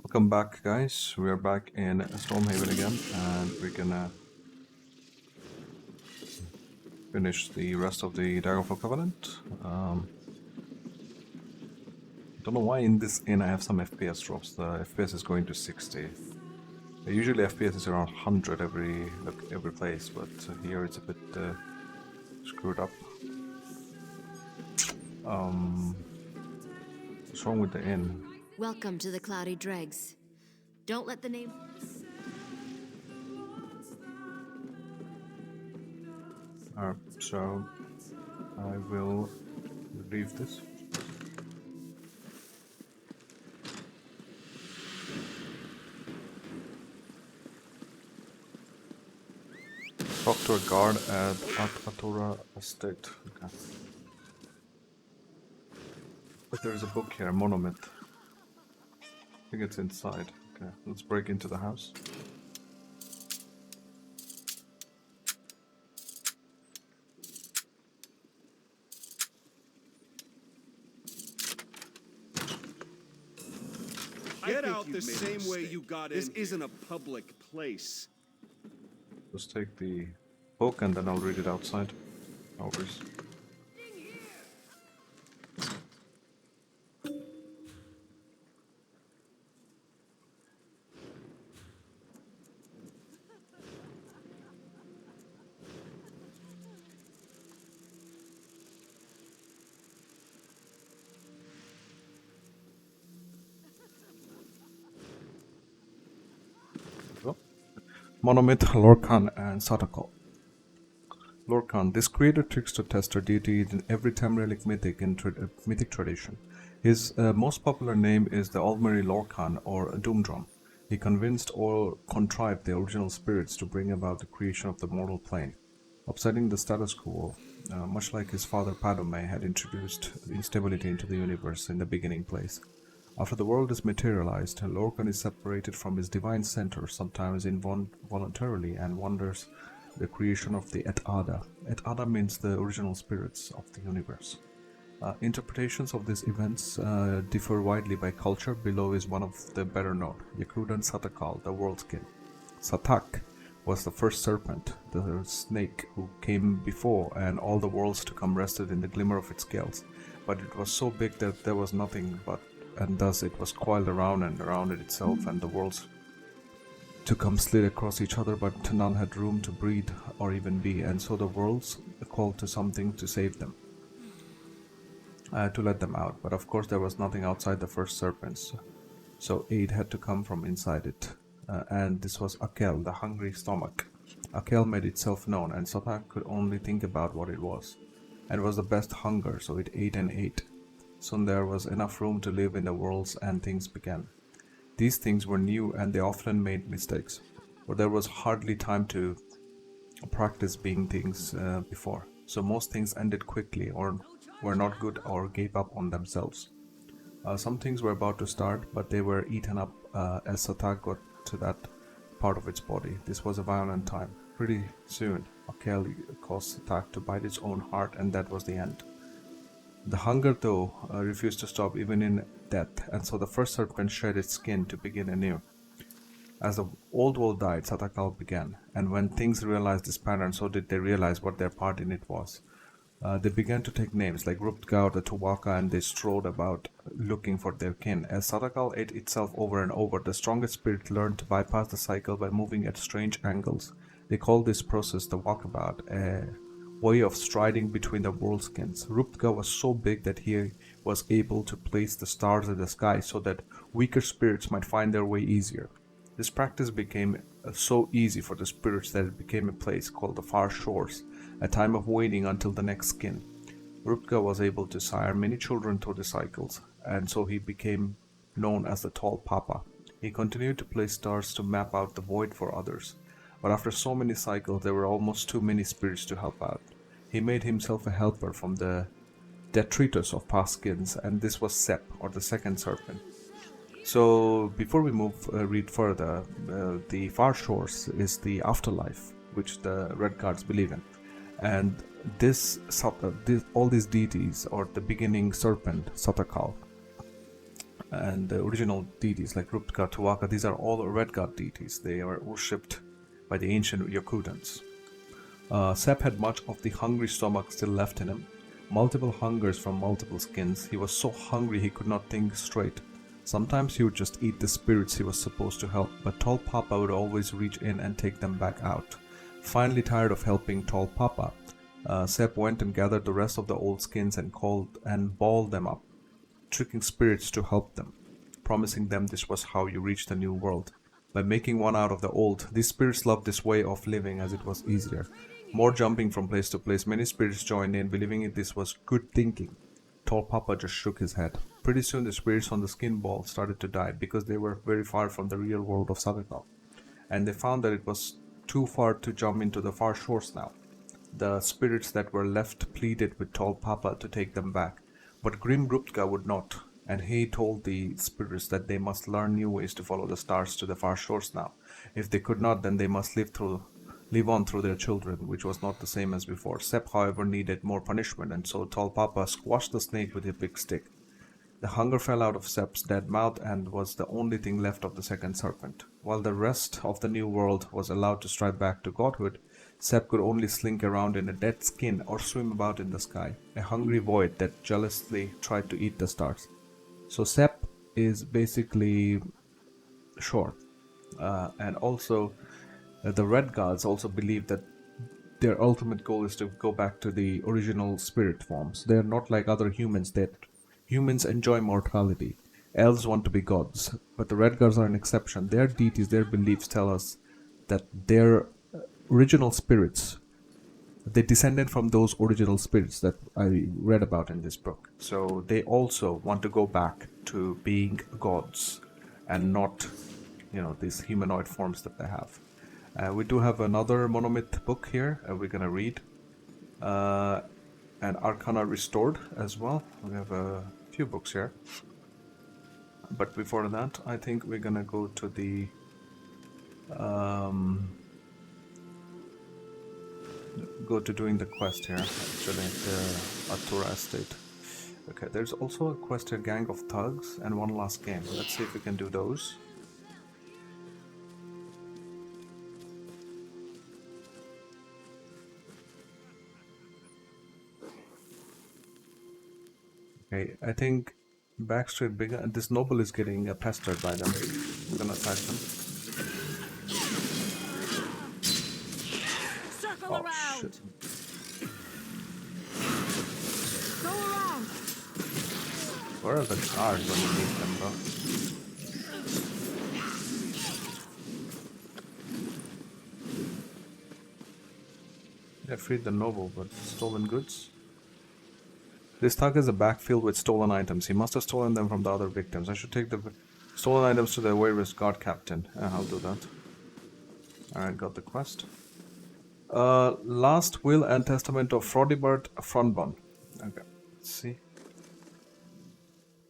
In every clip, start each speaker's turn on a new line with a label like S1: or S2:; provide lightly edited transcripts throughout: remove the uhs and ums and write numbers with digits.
S1: Welcome back, guys. We are back in Stormhaven again, and we're gonna finish the rest of the Dragonfall Covenant. Don't know why in this inn I have some FPS drops. The FPS is going to 60. Usually FPS is around 100 every place, but here it's a bit screwed up. What's wrong with the inn?
S2: Welcome to the Cloudy Dregs. Don't let the name...
S1: So I will leave this. Talk to a guard at Atura Estate. Okay. But there is a book here, a monument. I think it's inside. Okay, let's break into the house.
S3: Get out the same way you got in. This isn't a public place.
S1: Just take the book and then I'll read it outside. Always. Monomyth, Lorcan, and Satakal. Lorcan, this creator trickster tester deity in every Tamrielic mythic tradition. His most popular name is the Almeri Lorcan or Doomdrum. He convinced or contrived the original spirits to bring about the creation of the mortal plane, upsetting the status quo, much like his father Padome had introduced instability into the universe in the beginning place. After the world is materialized, Lorcan is separated from his divine center, sometimes involuntarily, and wonders the creation of the Et Ada. Et Ada means the original spirits of the universe. Interpretations of these events differ widely by culture. Below is one of the better known, Yakrudan Satakal, the world skin. Satak was the first serpent, the snake who came before, and all the worlds to come rested in the glimmer of its scales. But it was so big that there was nothing but, and thus it was coiled around and around it itself, and the worlds to come slid across each other, but none had room to breathe or even be, and so the worlds called to something to save them, to let them out. But of course there was nothing outside the first serpents, so aid had to come from inside it, and this was Akel, the hungry stomach. Akel made itself known, and Satak could only think about what it was, and was the best hunger, so it ate and ate. Soon there was enough room to live in the worlds, and things began. These things were new, and they often made mistakes, for there was hardly time to practice being things before. So most things ended quickly, or were not good, or gave up on themselves. Some things were about to start, but they were eaten up as Satak got to that part of its body. This was a violent time. Pretty soon, Akel caused Satak to bite its own heart, and that was the end. The hunger, though, refused to stop even in death, and so the first serpent shed its skin to begin anew. As the old world died, Satakal began, and when things realized this pattern, so did they realize what their part in it was. They began to take names like Ruptgau, the Tuwaka, and they strode about looking for their kin. As Satakal ate itself over and over, the strongest spirit learned to bypass the cycle by moving at strange angles. They called this process the walkabout, a way of striding between the world skins. Ruptga was so big that he was able to place the stars in the sky so that weaker spirits might find their way easier. This practice became so easy for the spirits that it became a place called the Far Shores, a time of waiting until the next skin. Ruptga was able to sire many children through the cycles, and so he became known as the Tall Papa. He continued to place stars to map out the void for others. But after so many cycles, there were almost too many spirits to help out. He made himself a helper from the detritus of past skins, and this was Sep, or the second serpent. So, before we read further, the Far Shores is the afterlife, which the Red Guards believe in. And all these deities, or the beginning serpent, Satakal, And the original deities like Rupka, Tuwaka, these are all red god deities. They are worshipped by the ancient Yakutans. Sep had much of the hungry stomach still left in him. Multiple hungers from multiple skins. He was so hungry he could not think straight. Sometimes he would just eat the spirits he was supposed to help, but Tall Papa would always reach in and take them back out. Finally tired of helping Tall Papa, Sep went and gathered the rest of the old skins and called and balled them up, tricking spirits to help them, promising them this was how you reach the new world. By making one out of the old, these spirits loved this way of living as it was easier. More jumping from place to place, many spirits joined in, believing this was good thinking. Tall Papa just shook his head. Pretty soon the spirits on the skin ball started to die because they were very far from the real world of Sadako, and they found that it was too far to jump into the far shores now. The spirits that were left pleaded with Tall Papa to take them back, but Grim Rupka would not, and he told the spirits that they must learn new ways to follow the stars to the far shores now. If they could not, then they must live on through their children, which was not the same as before. Sep, however, needed more punishment, and so Tall Papa squashed the snake with a big stick. The hunger fell out of Sep's dead mouth and was the only thing left of the second serpent. While the rest of the new world was allowed to stride back to godhood, Sep could only slink around in a dead skin or swim about in the sky, a hungry void that jealously tried to eat the stars. So Sep is basically short, and also the red gods also believe that their ultimate goal is to go back to the original spirit forms. They are not like other humans that humans enjoy mortality. Elves want to be gods, but the red gods are an exception. Their deities, their beliefs tell us that their original spirits, they descended from those original spirits that I read about in this book. So they also want to go back to being gods and not, these humanoid forms that they have. We do have another monomyth book here we're gonna read, and Arcana Restored as well. We have a few books here, but before that, I think we're gonna go to the doing the quest here. Actually, the Atura estate. Okay, there's also a quest here, Gang of Thugs, and one last game. Let's see if we can do those. Okay, I think Backstreet Bigger. This noble is getting pestered by them. I'm gonna attack them.
S2: Circle
S1: Oh
S2: around.
S1: shit!
S2: Go around.
S1: Where are the cars when you need them, bro? I freed the noble, but stolen goods. This thug has a bag filled with stolen items. He must have stolen them from the other victims. I should take the stolen items to the Wayrest guard captain. I'll do that. Alright, got the quest. Last will and testament of Frodibert Fronbon. Okay, let's see.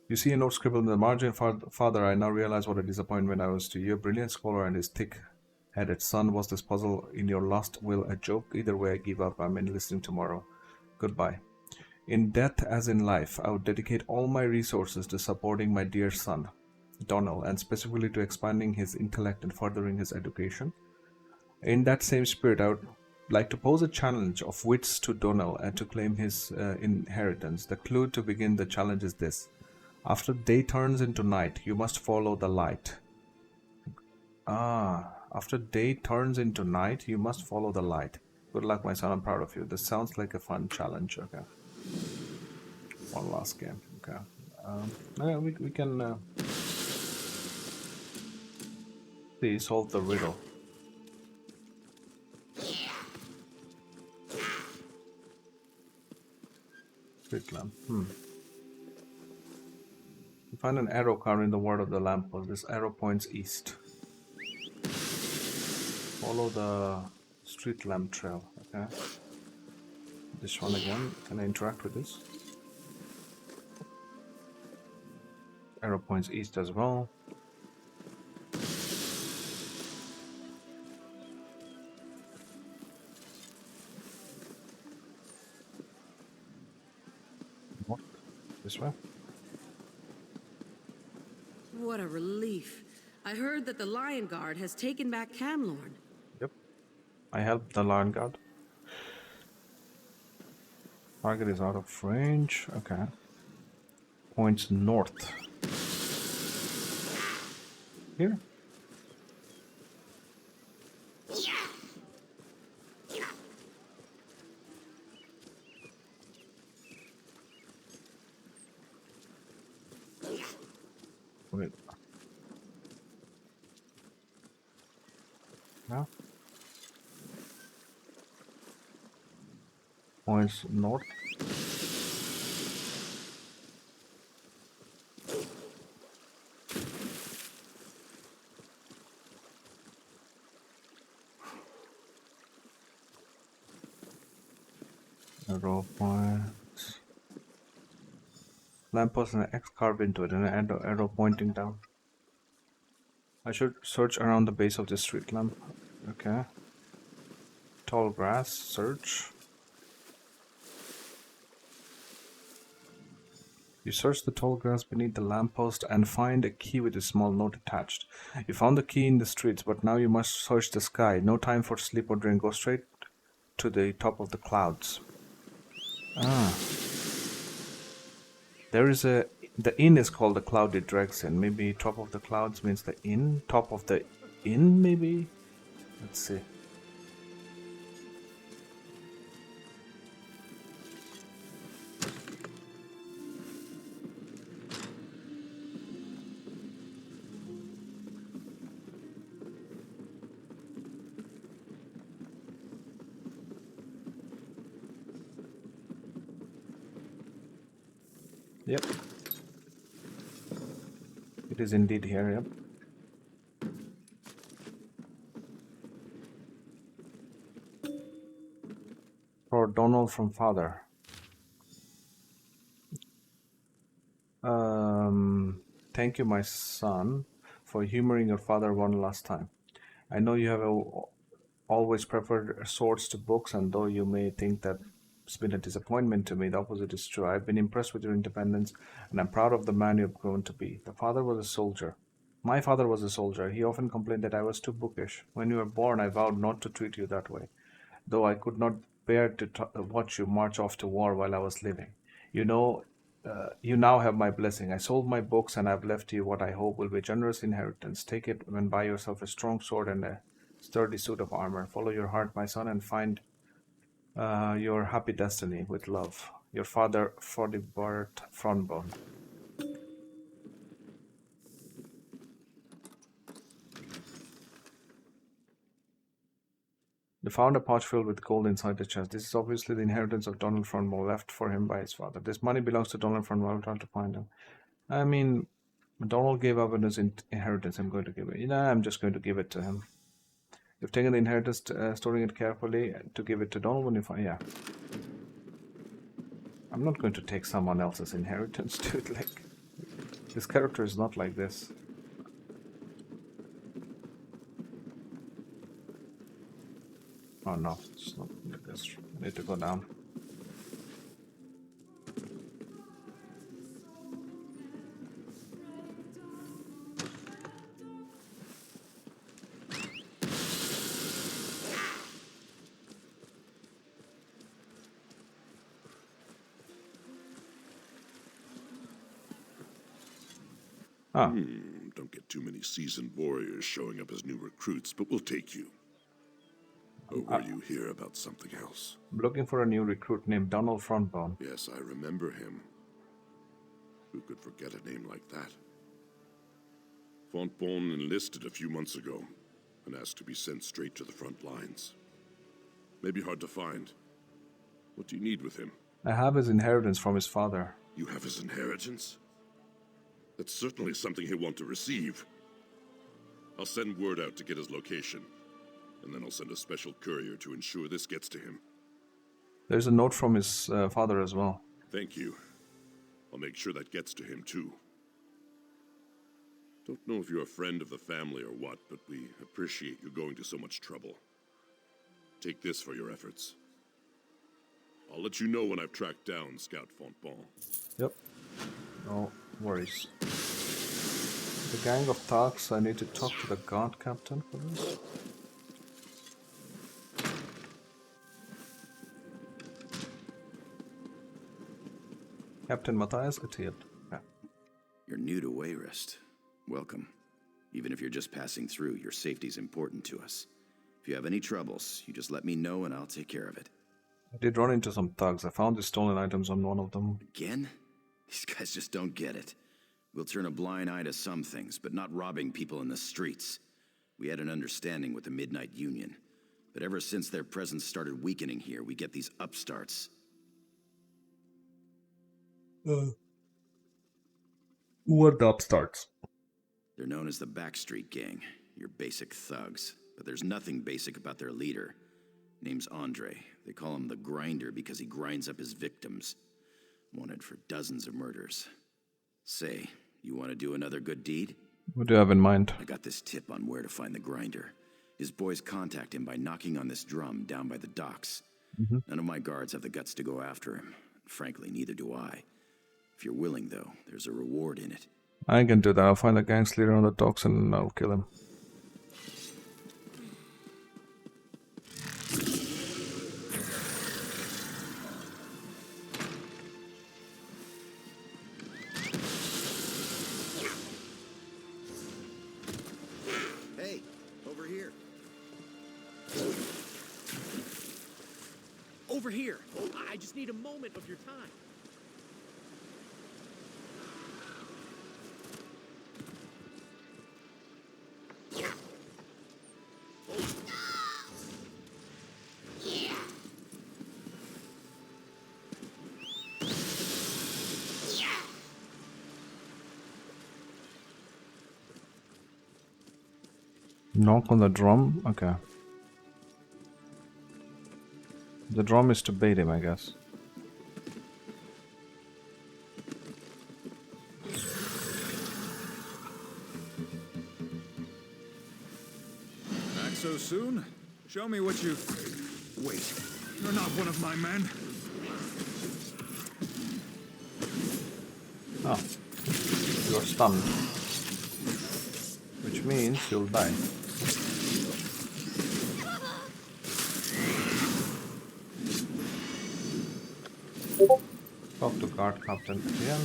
S1: You see a note scribbled in the margin. Father, I now realize what a disappointment I was to you. A brilliant scholar and his thick-headed son. Was this puzzle in your last will a joke? Either way, I give up. I'm enlisting tomorrow. Goodbye. In death as in life, I would dedicate all my resources to supporting my dear son, Donald, and specifically to expanding his intellect and furthering his education. In that same spirit, I would like to pose a challenge of wits to Donald and to claim his inheritance. The clue to begin the challenge is this. After day turns into night, you must follow the light. After day turns into night, you must follow the light. Good luck, my son. I'm proud of you. This sounds like a fun challenge. Okay. One last game. Okay. We can see, solve the riddle. Street lamp. You find an arrow carved in the word of the lamppost. This arrow points east. Follow the street lamp trail. Okay. This one again. Can I interact with this? Arrow points east as well. What? This way?
S4: What a relief. I heard that the Lion Guard has taken back Camlorn.
S1: Yep. I helped the Lion Guard. Target is out of range. Okay. Points north. Here. Wait. No. Points north. Arrow points. Lamppost and an X carved into it and an arrow pointing down. I should search around the base of the street lamp. Okay. Tall grass, search. You search the tall grass beneath the lamppost and find a key with a small note attached. You found the key in the streets, but now you must search the sky. No time for sleep or drink. Go straight to the top of the clouds. Ah. There is a... The inn is called the Cloudy Dregs Inn. Maybe top of the clouds means the inn? Top of the inn, maybe? Let's see. Yep. It is indeed here, yep. For Donald from father. Thank you, my son, for humoring your father one last time. I know you have always preferred swords to books, and though you may think that it's been a disappointment to me, the opposite is true. I've been impressed with your independence, and I'm proud of the man you've grown to be. The father was a soldier. My father was a soldier. He often complained that I was too bookish. When you were born, I vowed not to treat you that way, though I could not bear to watch you march off to war while I was living. You know, you now have my blessing. I sold my books and I've left you what I hope will be a generous inheritance. Take it and buy yourself a strong sword and a sturdy suit of armor. Follow your heart, my son, and find your happy destiny with love. Your father, Fordibert Fronbone. They found a pouch filled with gold inside the chest. This is obviously the inheritance of Donald Frontmore left for him by his father. This money belongs to Donald Frontmore. I'm trying to find him. I mean, Donald gave up on his inheritance. I'm going to give it. I'm just going to give it to him. You've taken the inheritance, storing it carefully to give it to Donald when you find. Yeah. I'm not going to take someone else's inheritance, dude. Like, this character is not like this. Oh no, it's not like this. I need to go down. Ah.
S5: Don't get too many seasoned warriors showing up as new recruits, but we'll take you. Or were you here about something else?
S1: I'm looking for a new recruit named Donald Frontbone.
S5: Yes, I remember him. Who could forget a name like that? Fontbonne enlisted a few months ago and asked to be sent straight to the front lines. Maybe hard to find. What do you need with him?
S1: I have his inheritance from his father.
S5: You have his inheritance? That's certainly something he'll want to receive. I'll send word out to get his location, and then I'll send a special courier to ensure this gets to him.
S1: There's a note from his father as well.
S5: Thank you. I'll make sure that gets to him too. Don't know if you're a friend of the family or what, but we appreciate you going to so much trouble. Take this for your efforts. I'll let you know when I've tracked down Scout Fontbonne.
S1: Yep. No worries. The gang of thugs. I need to talk to the guard captain for this. Captain Matthias Etienne. Yeah.
S6: You're new to Wayrest. Welcome. Even if you're just passing through, your safety's important to us. If you have any troubles, you just let me know and I'll take care of it.
S1: I did run into some thugs. I found the stolen items on one of them.
S6: Again? These guys just don't get it. We'll turn a blind eye to some things, but not robbing people in the streets. We had an understanding with the Midnight Union. But ever since their presence started weakening here, we get these upstarts.
S1: Who are the upstarts?
S6: They're known as the Backstreet Gang, your basic thugs. But there's nothing basic about their leader. Name's Andre. They call him the Grinder because he grinds up his victims. Wanted for dozens of murders. Say, you want to do another good deed?
S1: What do you have in mind?
S6: I got this tip on where to find the Grinder. His boys contact him by knocking on this drum down by the docks. None of my guards have the guts to go after him. Frankly, neither do I. If you're willing, though, there's a reward in it.
S1: I can do that. I'll find the gang's leader on the docks and I'll kill him.
S6: Hey, over here.
S3: Over here. I just need a moment of your time.
S1: Knock on the drum? Okay. The drum is to bait him, I guess.
S7: Back so soon? Show me what you... Wait, you're not one of my men.
S1: Oh. You're stunned. Which means you'll die. Talk to guard captain again.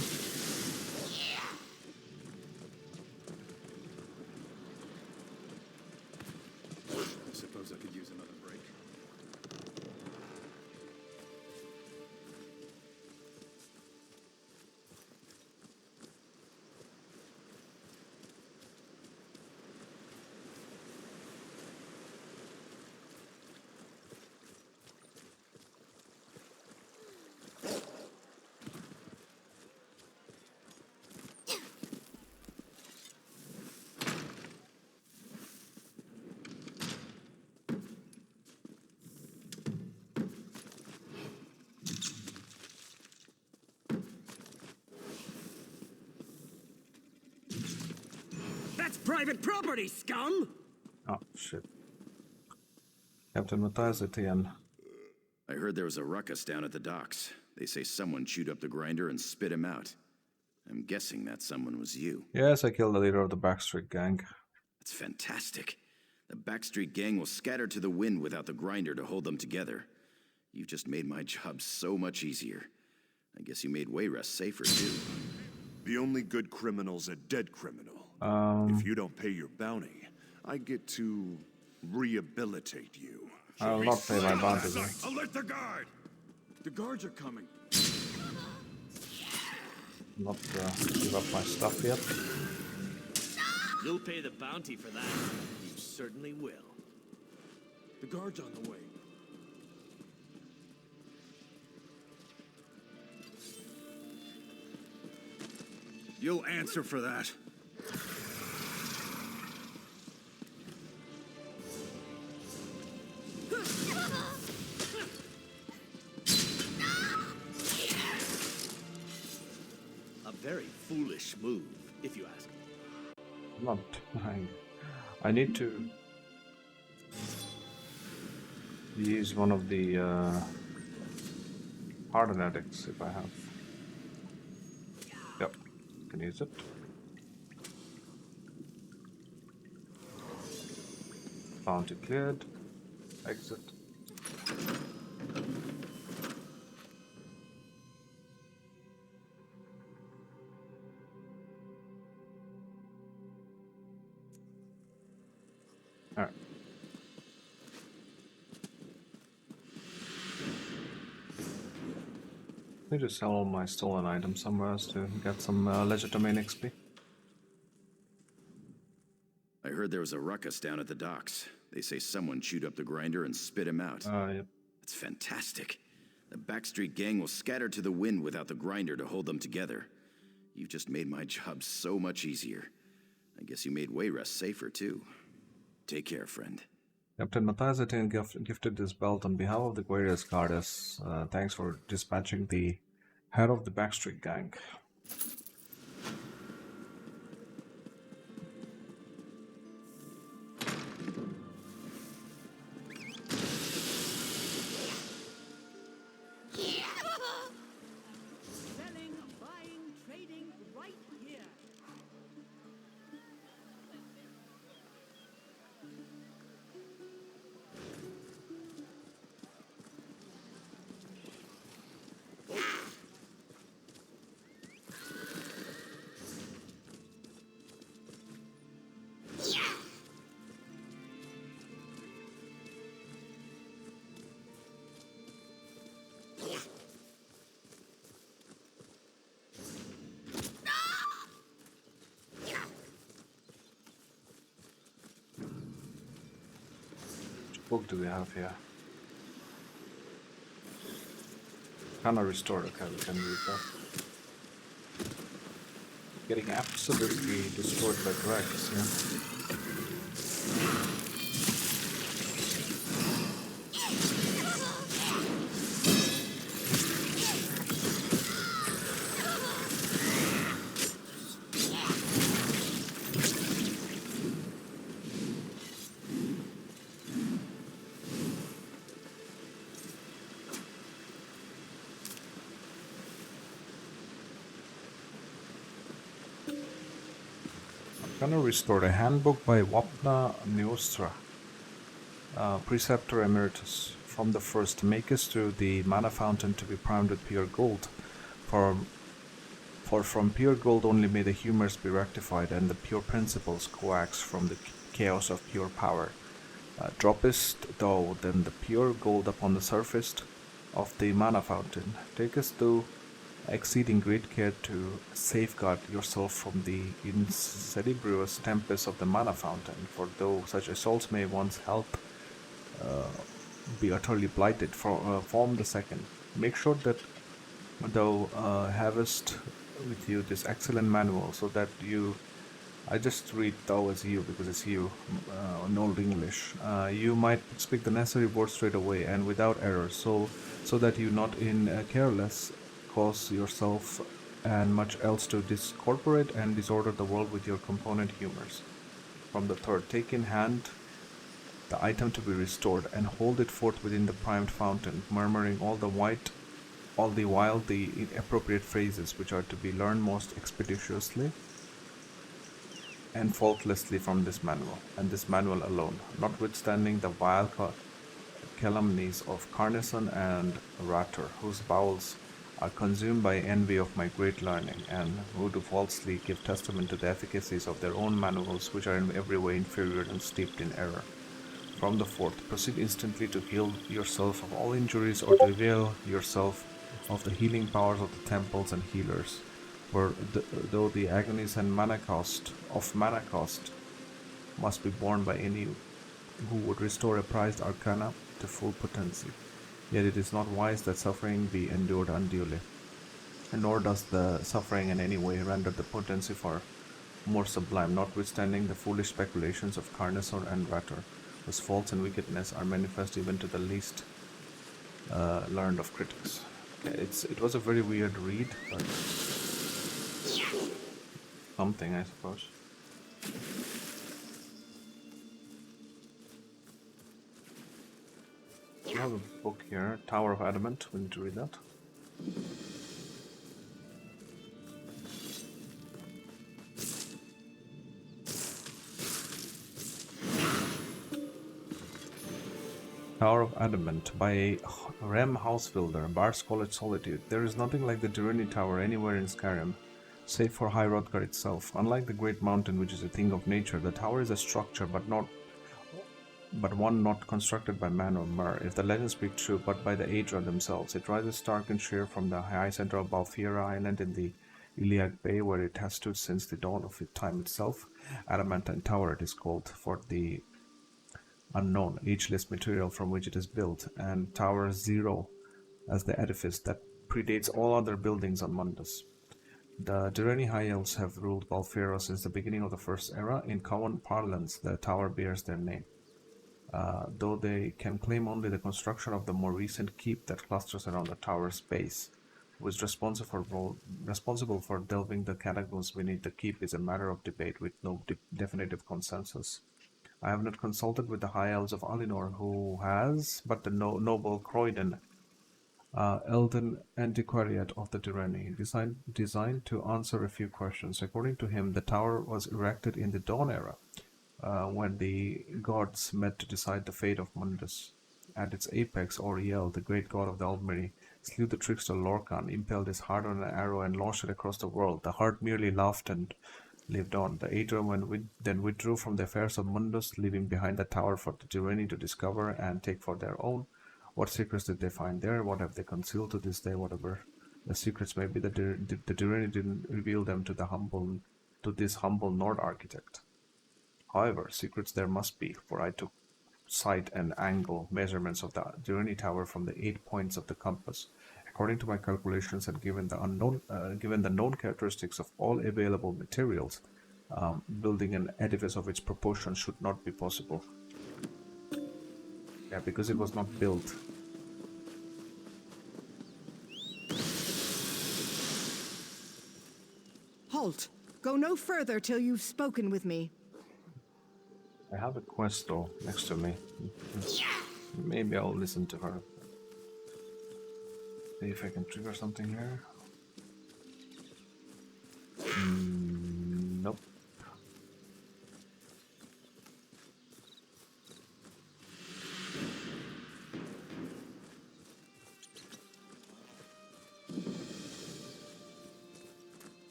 S7: I suppose I could use another break.
S4: That's private property, scum!
S1: Oh, shit. Captain Matthias Etienne.
S6: I heard there was a ruckus down at the docks. They say someone chewed up the Grinder and spit him out. I'm guessing that someone was you.
S1: Yes, I killed the leader of the Backstreet Gang.
S6: That's fantastic. The Backstreet Gang will scatter to the wind without the Grinder to hold them together. You've just made my job so much easier. I guess you made Wayrest safer, too.
S3: The only good criminal's a dead criminal. If you don't pay your bounty, I get to rehabilitate you.
S1: I will not pay my bounty.
S7: Alert the guard! The guards are coming.
S1: Not give up my stuff yet.
S8: You'll pay the bounty for that. You certainly will.
S7: The guard's on the way. You'll answer for that.
S8: A very foolish move, if you ask me.
S1: Not. I need to use one of the hardened addicts if I have. Yep, can use it. bounty cleared. Exit. Alright. Let me just sell all my stolen items somewhere else to get some legitimate XP.
S6: I heard there was a ruckus down at the docks. They say someone chewed up the grinder and spit him out.
S1: Yep.
S6: That's fantastic. The Backstreet Gang will scatter to the wind without the grinder to hold them together. You've just made my job so much easier. I guess you made Wayrest safer, too. Take care, friend.
S1: Captain Matthias Etienne gifted this belt on behalf of the Guerrillas Guardians. Thanks for dispatching the head of the Backstreet Gang.
S4: Selling, buying, trading right here.
S1: Which book do we have here? Kinda restored, okay, we can read that. Getting absolutely destroyed by dragons here. Gonna restore a handbook by Wapna Neostra, Preceptor Emeritus. From the first, make us to the mana fountain to be primed with pure gold. For from pure gold only may the humors be rectified, and the pure principles coax from the chaos of pure power. Droppest thou then the pure gold upon the surface of the mana fountain. Takest thou exceeding great care to safeguard yourself from the incestuous tempest of the mana fountain, for though such assaults may once help be utterly blighted, form the second. Make sure that thou havest with you this excellent manual, so that you, I just read thou as you because it's you, in Old English, you might speak the necessary words straight away and without error, so that you not in careless cause yourself and much else to discorporate and disorder the world with your component humors. From the third, take in hand the item to be restored and hold it forth within the primed fountain, murmuring all the while the appropriate phrases which are to be learned most expeditiously and faultlessly from this manual, and this manual alone, notwithstanding the vile calumnies of Carnison and Ratter, whose bowels are consumed by envy of my great learning, and who do falsely give testament to the efficacies of their own manuals, which are in every way inferior and steeped in error. From the fourth, proceed instantly to heal yourself of all injuries, or to avail yourself of the healing powers of the temples and healers, for though the agonies and mana cost must be borne by any who would restore a prized arcana to full potency, yet it is not wise that suffering be endured unduly, nor does the suffering in any way render the potency far more sublime, notwithstanding the foolish speculations of Carnosaur and Ratter, whose faults and wickedness are manifest even to the least learned of critics. Okay, it was a very weird read, but something, I suppose. We have a book here, Tower of Adamant. We need to read that. Tower of Adamant by a Rem house builder, Bard's College Solitude. There is nothing like the Direni Tower anywhere in Skyrim, save for High Hrothgar itself. Unlike the Great Mountain, which is a thing of nature, the tower is a structure, but one not constructed by man or mer, if the legends speak true, but by the Aedra themselves. It rises stark and sheer from the high center of Balfira Island in the Iliac Bay, where it has stood since the dawn of time itself. Adamantine Tower it is called, for the unknown, ageless material from which it is built, and Tower Zero as the edifice that predates all other buildings on Mundus. The Direni High Elves have ruled Balfira since the beginning of the First Era. In common parlance, the tower bears their name, though they can claim only the construction of the more recent keep that clusters around the tower's base. Who is responsible for delving the catacombs beneath the keep is a matter of debate with no definitive consensus. I have not consulted with the High Elves of Alinor, who has, but the noble Croydon, Elden Antiquariat of the Direni, designed to answer a few questions. According to him, the tower was erected in the Dawn Era, when the gods met to decide the fate of Mundus. At its apex, Auriel, the great god of the Aldmeri, slew the trickster Lorcan, impaled his heart on an arrow, and launched it across the world. The heart merely laughed and lived on. The Aedra then withdrew from the affairs of Mundus, leaving behind the tower for the Direni to discover and take for their own. What secrets did they find there? What have they concealed to this day? Whatever the secrets may be, the Direni didn't reveal them to this humble Nord architect. However, secrets there must be, for I took sight and angle measurements of the Direni Tower from the 8 points of the compass. According to my calculations and given the known characteristics of all available materials, building an edifice of its proportions should not be possible. Yeah, because it was not built.
S9: Halt! Go no further till you've spoken with me.
S1: I have a quest though next to me. Maybe I'll listen to her. See if I can trigger something here. Nope.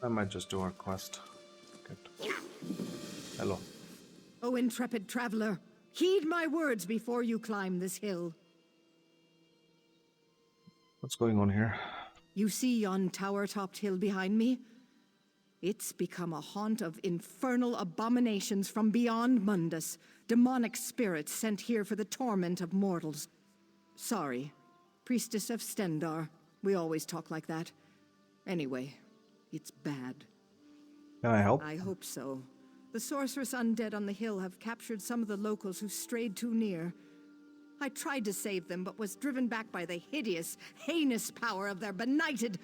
S1: I might just do our quest. Good. Hello.
S9: O intrepid traveler, heed my words before you climb this hill.
S1: What's going on here?
S9: You see yon tower-topped hill behind me? It's become a haunt of infernal abominations from beyond Mundus, demonic spirits sent here for the torment of mortals. Sorry, priestess of Stendar. We always talk like that. Anyway, it's bad.
S1: Can I help?
S9: I hope so. The sorceress undead on the hill have captured some of the locals who strayed too near. I tried to save them, but was driven back by the hideous, heinous power of their benighted...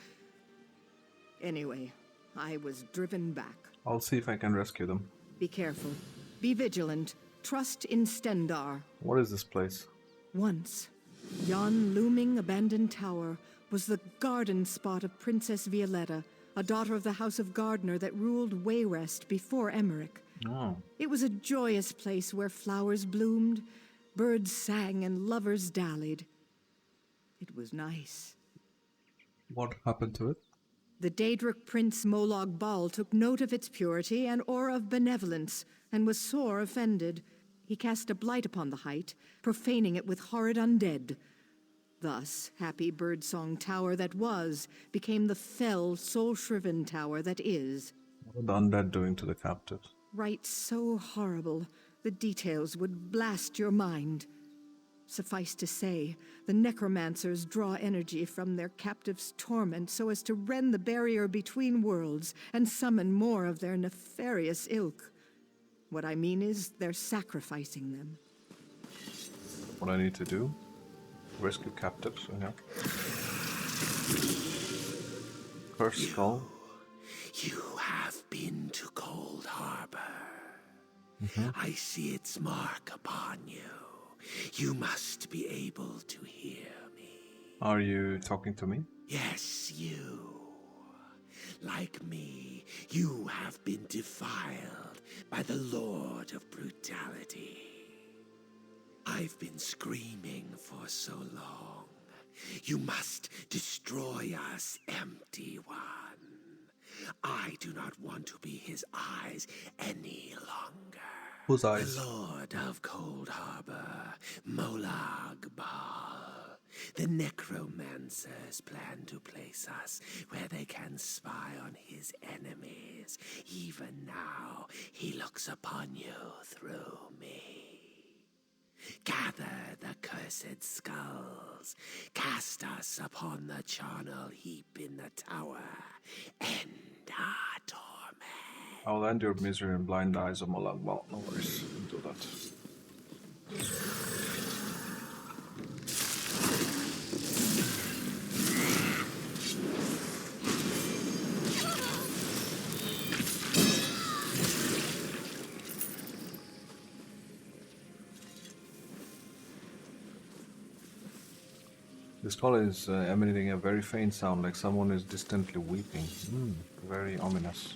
S9: Anyway, I was driven back.
S1: I'll see if I can rescue them.
S9: Be careful. Be vigilant. Trust in Stendar.
S1: What is this place?
S9: Once, yon looming abandoned tower was the garden spot of Princess Violetta, a daughter of the House of Gardner that ruled Wayrest before Emmerich.
S1: Oh.
S9: It was a joyous place where flowers bloomed, birds sang, and lovers dallied. It was nice.
S1: What happened to it?
S9: The Daedric Prince Molag Bal took note of its purity and aura of benevolence, and was sore offended. He cast a blight upon the height, profaning it with horrid undead. Thus, happy birdsong tower that was, became the fell, soul-shriven tower that is.
S1: What are the undead doing to the captives?
S9: Rites so horrible, the details would blast your mind. Suffice to say, the necromancers draw energy from their captives' torment so as to rend the barrier between worlds and summon more of their nefarious ilk. What I mean is, they're sacrificing them.
S1: What I need to do? Rescue captives, yeah. Cursed skull.
S10: You have been to Cold Harbor. I see its mark upon you. You must be able to hear me.
S1: Are you talking to me?
S10: Yes, you. Like me, you have been defiled by the Lord of Brutality. I've been screaming for so long. You must destroy us, Empty One. I do not want to be his eyes any longer.
S1: Whose eyes?
S10: The Lord of Cold Harbor, Molag Bal. The necromancers plan to place us where they can spy on his enemies. Even now, he looks upon you through me. Gather the cursed skulls, cast us upon the charnel heap in the tower, end our torment.
S1: I'll end your misery and blind eyes of Molag Bal. No worries, I'll do that. This call is emanating a very faint sound, like someone is distantly weeping. Very ominous.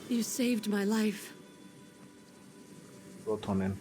S4: You saved my life.
S1: Brought on in.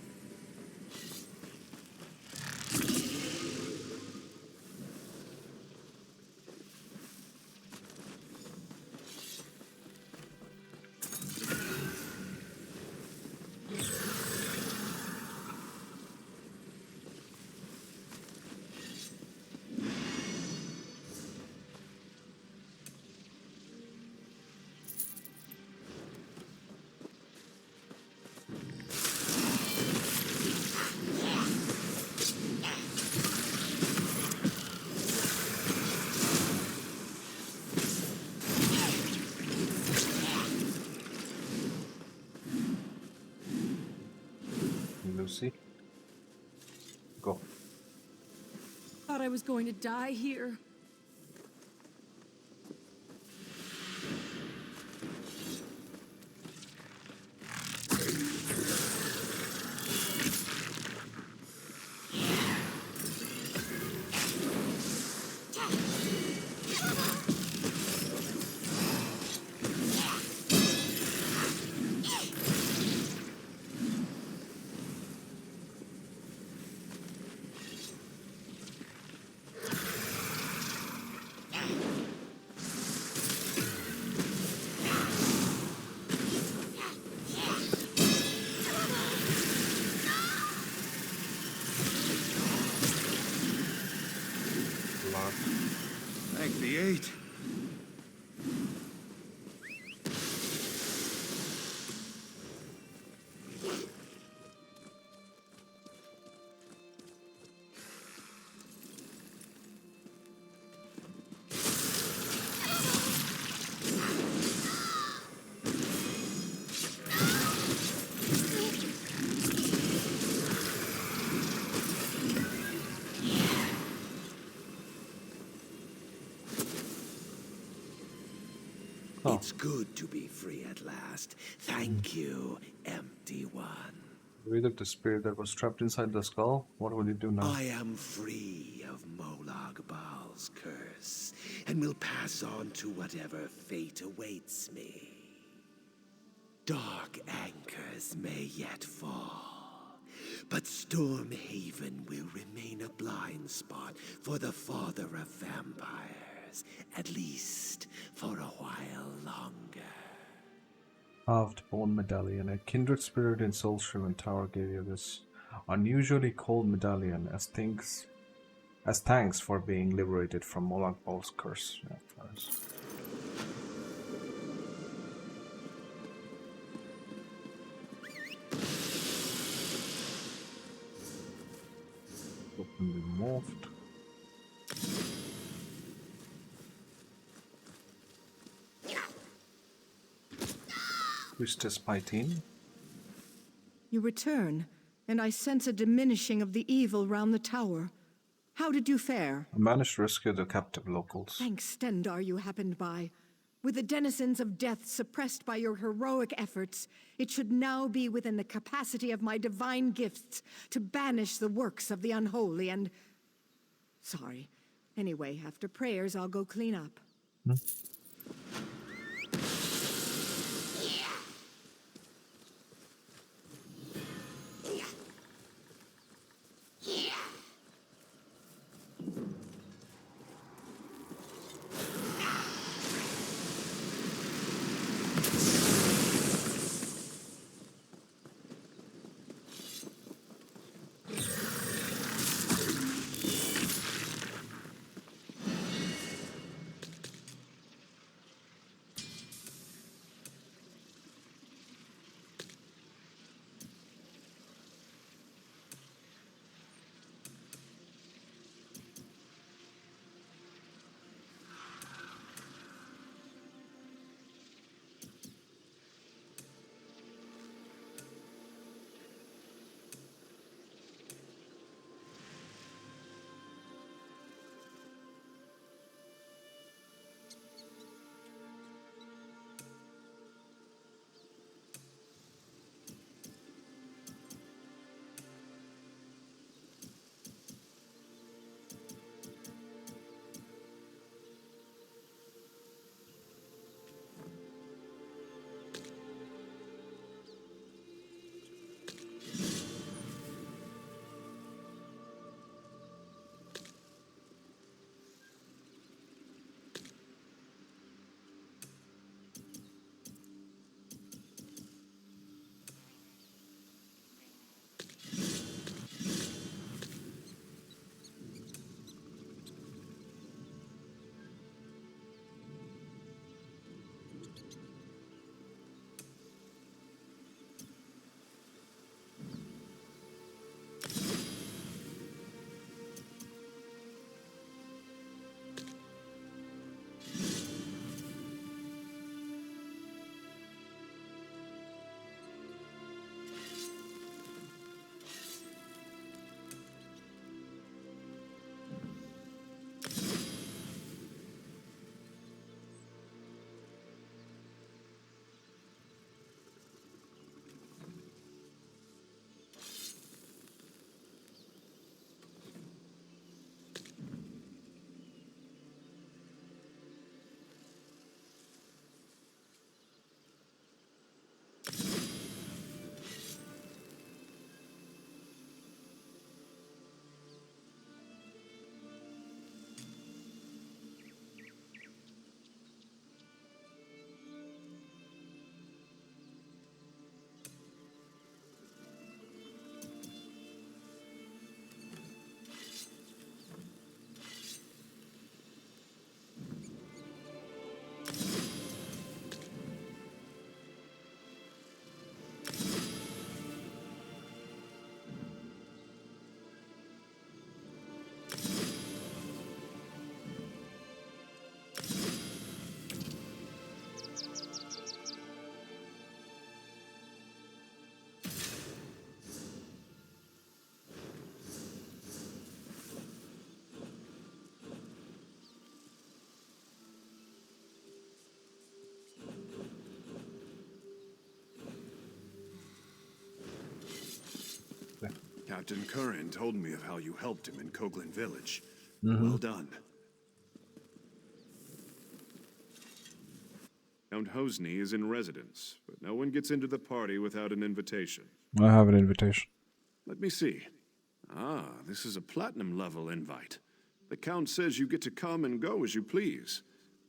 S1: Lucy, go.
S4: Thought I was going to die here.
S7: Thank the eight.
S10: It's good to be free at last. Thank you, Empty One.
S1: Rid of the spirit that was trapped inside the skull? What will you do now?
S10: I am free of Molag Bal's curse, and will pass on to whatever fate awaits me. Dark anchors may yet fall, but Stormhaven will remain a blind spot for the father of vampires, at least for a while longer.
S1: Halved bone medallion. A kindred spirit in Soulshriven Tower gave you this unusually cold medallion as thanks for being liberated from Molag Bal's curse. Yeah, nice. Open the morphed. Priestess Pythine.
S9: You return, and I sense a diminishing of the evil round the tower. How did you fare?
S1: I managed to rescue the captive locals.
S9: Thanks, Stendar, you happened by. With the denizens of death suppressed by your heroic efforts, it should now be within the capacity of my divine gifts to banish the works of the unholy and... Sorry. Anyway, after prayers, I'll go clean up.
S3: Captain Curran told me of how you helped him in Coghlan Village. Well done. Count Hosni is in residence, but no one gets into the party without an invitation.
S1: I have an invitation.
S3: Let me see. Ah, this is a platinum level invite. The Count says you get to come and go as you please.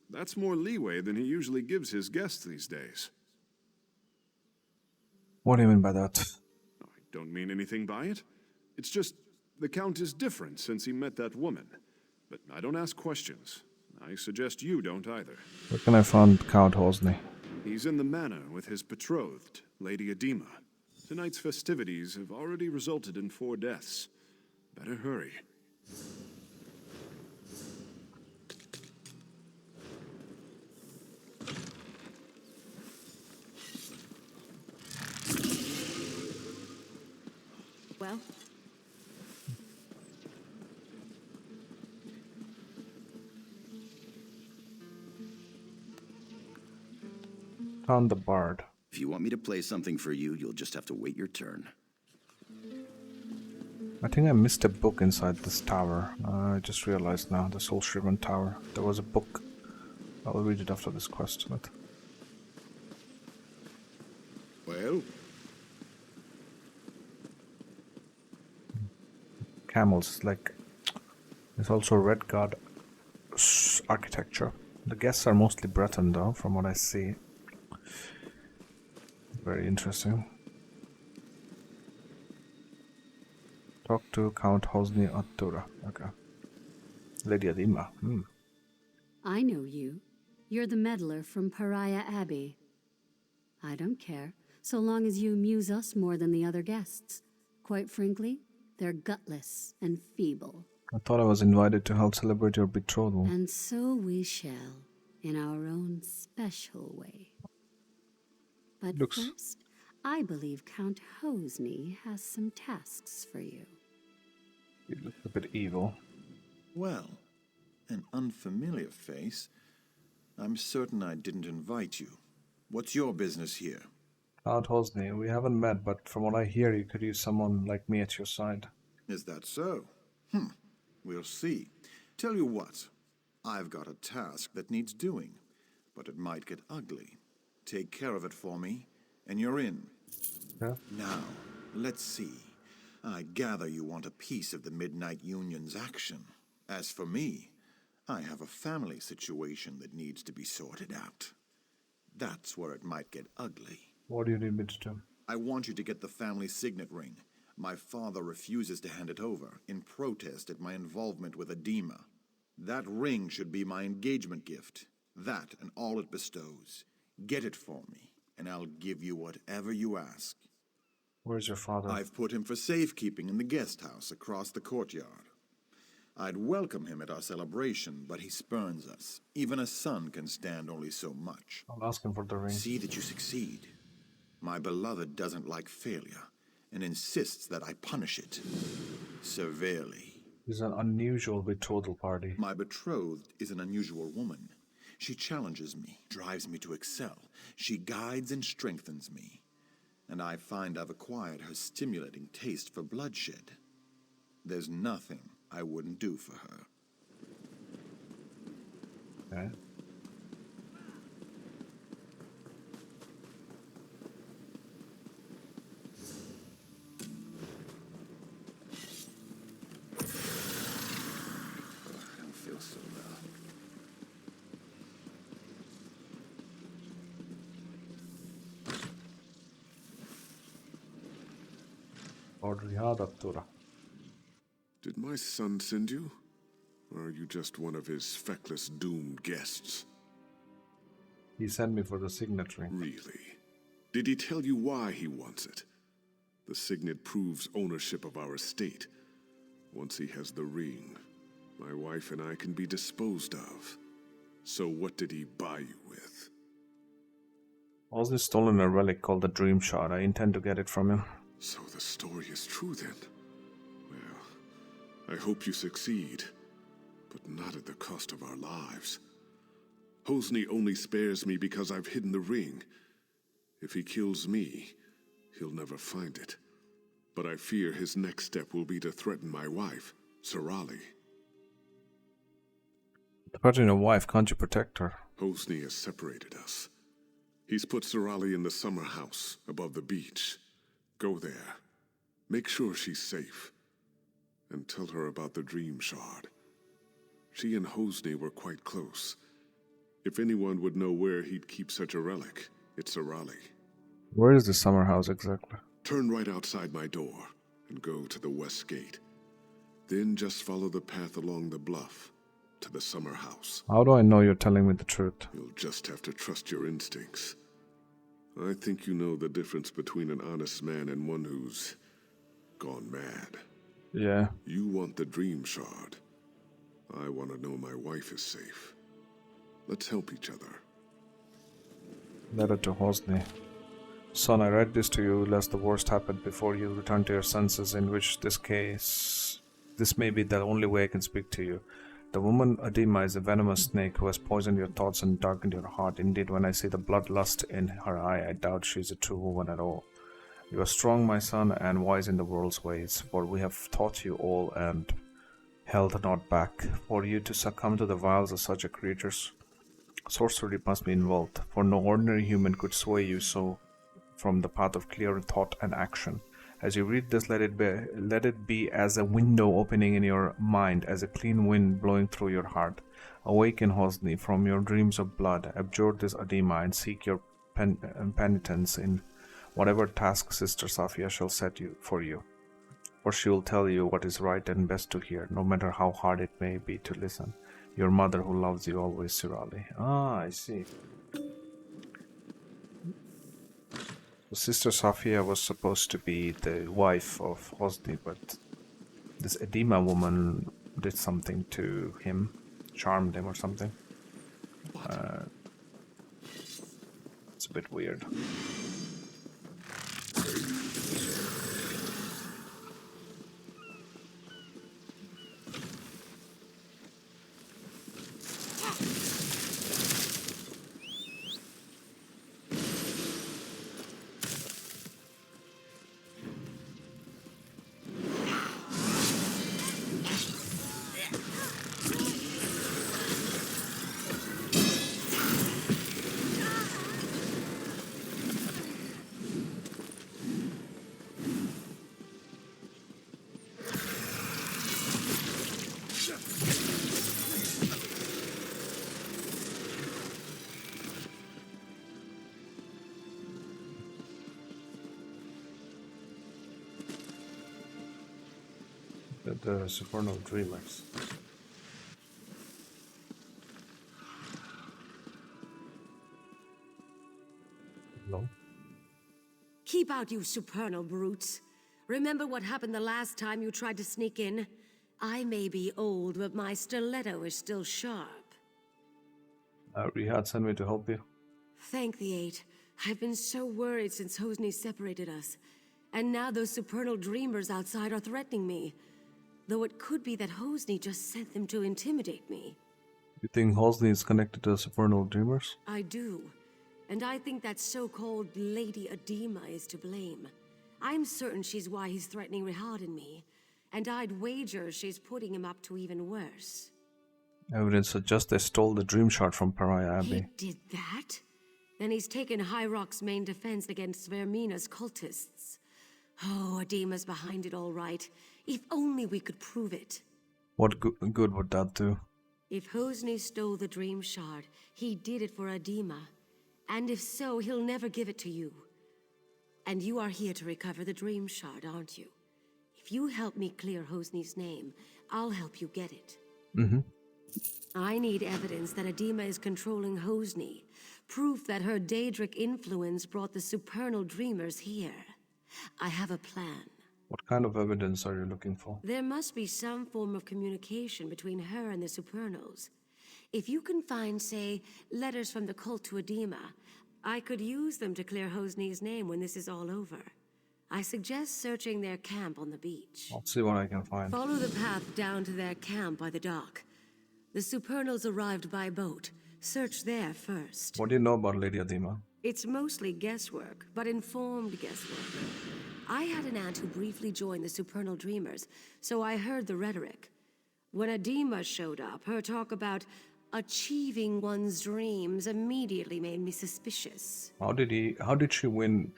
S3: That's more leeway than he usually gives his guests these days.
S1: What do you mean by that?
S3: I don't mean anything by it. It's just, the Count is different since he met that woman. But I don't ask questions. I suggest you don't either.
S1: Where can I find Count Hosni?
S3: He's in the manor with his betrothed, Lady Edema. Tonight's festivities have already resulted in 4 deaths. Better hurry.
S2: Well?
S1: Found the bard.
S6: If you want me to play something for you, you'll just have to wait your turn.
S1: I think I missed a book inside this tower. I just realized now, the Soul-Shriven Tower. There was a book. I will read it after this quest. But...
S5: Well?
S1: Camels, like... There's also Red God architecture. The guests are mostly Breton though, from what I see. Very interesting. Talk to Count Hosni Attura. Okay. Lady Adima.
S11: I know you. You're the meddler from Pariah Abbey. I don't care, so long as you amuse us more than the other guests. Quite frankly, they're gutless and feeble.
S1: I thought I was invited to help celebrate your betrothal.
S11: And so we shall, in our own special way. But first, I believe Count Hosni has some tasks for you.
S1: You look a bit evil.
S7: Well, an unfamiliar face. I'm certain I didn't invite you. What's your business here?
S1: Count Hosni, we haven't met, but from what I hear, you could use someone like me at your side.
S7: Is that so? We'll see. Tell you what, I've got a task that needs doing, but it might get ugly. Take care of it for me, and you're in.
S1: Yeah.
S7: Now, let's see. I gather you want a piece of the Midnight Union's action. As for me, I have a family situation that needs to be sorted out. That's where it might get ugly.
S1: What do you need me to do?
S7: I want you to get the family signet ring. My father refuses to hand it over, in protest at my involvement with Adima. That ring should be my engagement gift. That and all it bestows. Get it for me, and I'll give you whatever you ask.
S1: Where's your father?
S7: I've put him for safekeeping in the guest house across the courtyard. I'd welcome him at our celebration, but he spurns us. Even a son can stand only so much.
S1: I'll ask him for the ring.
S7: See that you succeed. My beloved doesn't like failure, and insists that I punish it severely.
S1: It's an unusual betrothal party.
S7: My betrothed is an unusual woman. She challenges me, drives me to excel. She guides and strengthens me. And I find I've acquired her stimulating taste for bloodshed. There's nothing I wouldn't do for her.
S1: Okay.
S7: I don't feel so well.
S3: Did my son send you? Or are you just one of his feckless, doomed guests?
S1: He sent me for the signet ring.
S3: Really? Did he tell you why he wants it? The signet proves ownership of our estate. Once he has the ring, my wife and I can be disposed of. So what did he buy you with?
S1: Ozzy stolen a relic called the Dream Shard. I intend to get it from him.
S3: So the story is true then? Well, I hope you succeed, but not at the cost of our lives. Hosni only spares me because I've hidden the ring. If he kills me, he'll never find it. But I fear his next step will be to threaten my wife, Sarali.
S1: Threatening a wife, can't you protect her?
S3: Hosni has separated us. He's put Sarali in the summer house above the beach. Go there. Make sure she's safe. And tell her about the Dream Shard. She and Hosni were quite close. If anyone would know where he'd keep such a relic, it's Sarali.
S1: Where is the summer house exactly?
S3: Turn right outside my door and go to the west gate. Then just follow the path along the bluff to the summer house.
S1: How do I know you're telling me the truth?
S3: You'll just have to trust your instincts. I think you know the difference between an honest man and one who's gone mad.
S1: Yeah.
S3: You want the Dream Shard. I want to know my wife is safe. Let's help each other.
S1: Letter to Hosni. Son, I read this to you lest the worst happened before you return to your senses, in which this may be the only way I can speak to you. The woman Adima is a venomous snake who has poisoned your thoughts and darkened your heart. Indeed, when I see the bloodlust in her eye, I doubt she is a true woman at all. You are strong, my son, and wise in the world's ways, for we have taught you all and held not back. For you to succumb to the wiles of such a creature's sorcery must be involved, for no ordinary human could sway you so from the path of clear thought and action. As you read this, let it be as a window opening in your mind, as a clean wind blowing through your heart. Awaken, Hosni, from your dreams of blood. Abjure this Adima and seek your penitence in whatever task Sister Safia shall set for you. For she will tell you what is right and best to hear, no matter how hard it may be to listen. Your mother who loves you always, Sirali. Ah, I see. Sister Safia was supposed to be the wife of Hosni, but this Edema woman did something to him, charmed him or something. It's a bit weird. The Supernal Dreamers. No?
S4: Keep out, you supernal brutes. Remember what happened the last time you tried to sneak in? I may be old, but my stiletto is still sharp.
S1: Rihad sent me to help you.
S4: Thank the Eight. I've been so worried since Hosni separated us. And now those supernal dreamers outside are threatening me. Though it could be that Hosni just sent them to intimidate me.
S1: You think Hosni is connected to the Supernal Dreamers?
S4: I do. And I think that so-called Lady Adema is to blame. I'm certain she's why he's threatening Rihad and me. And I'd wager she's putting him up to even worse.
S1: Evidence suggests they stole the Dream Shard from Pariah Abbey.
S4: He did that? Then he's taken High Rock's main defense against Vermina's cultists. Oh, Adema's behind it all right. If only we could prove it.
S1: What good would that do?
S4: If Hosni stole the Dream Shard, he did it for Adema. And if so, he'll never give it to you. And you are here to recover the Dream Shard, aren't you? If you help me clear Hosni's name, I'll help you get it.
S1: Mm-hmm.
S4: I need evidence that Adema is controlling Hosni. Proof that her Daedric influence brought the Supernal Dreamers here. I have a plan.
S1: What kind of evidence are you looking for?
S4: There must be some form of communication between her and the Supernals. If you can find, say, letters from the cult to Adema, I could use them to clear Hosni's name when this is all over. I suggest searching their camp on the beach.
S1: I'll see what I can find.
S4: Follow the path down to their camp by the dock. The Supernals arrived by boat. Search there first.
S1: What do you know about Lady Adema?
S4: It's mostly guesswork, but informed guesswork. I had an aunt who briefly joined the Supernal Dreamers, so I heard the rhetoric. When Adema showed up, her talk about achieving one's dreams immediately made me suspicious.
S1: How did she win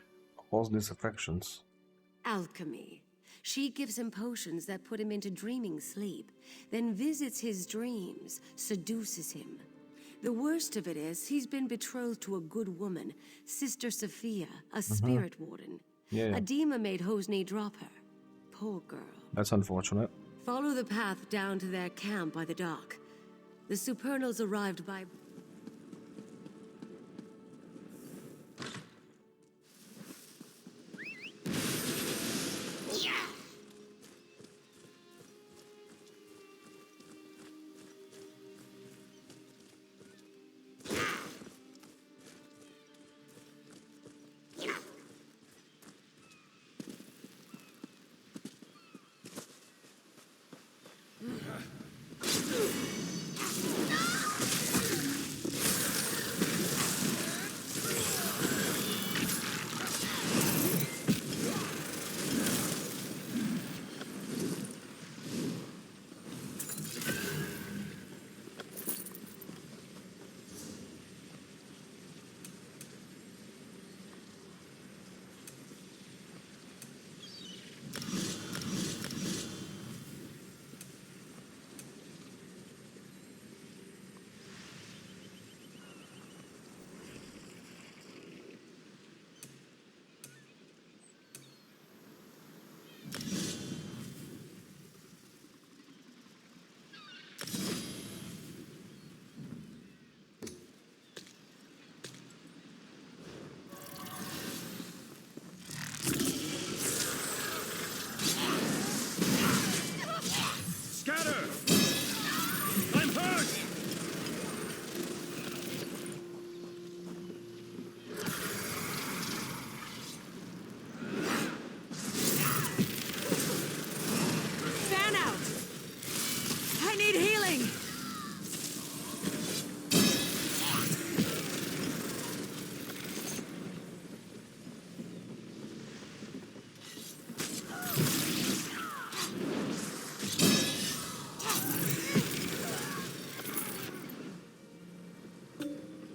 S1: Hosni's affections?
S4: Alchemy. She gives him potions that put him into dreaming sleep, then visits his dreams, seduces him. The worst of it is, he's been betrothed to a good woman, Sister Sophia, a spirit warden.
S1: Yeah.
S4: Adema made Hosni drop her. Poor girl.
S1: That's unfortunate.
S4: Follow the path down to their camp by the dock. The Supernals arrived by...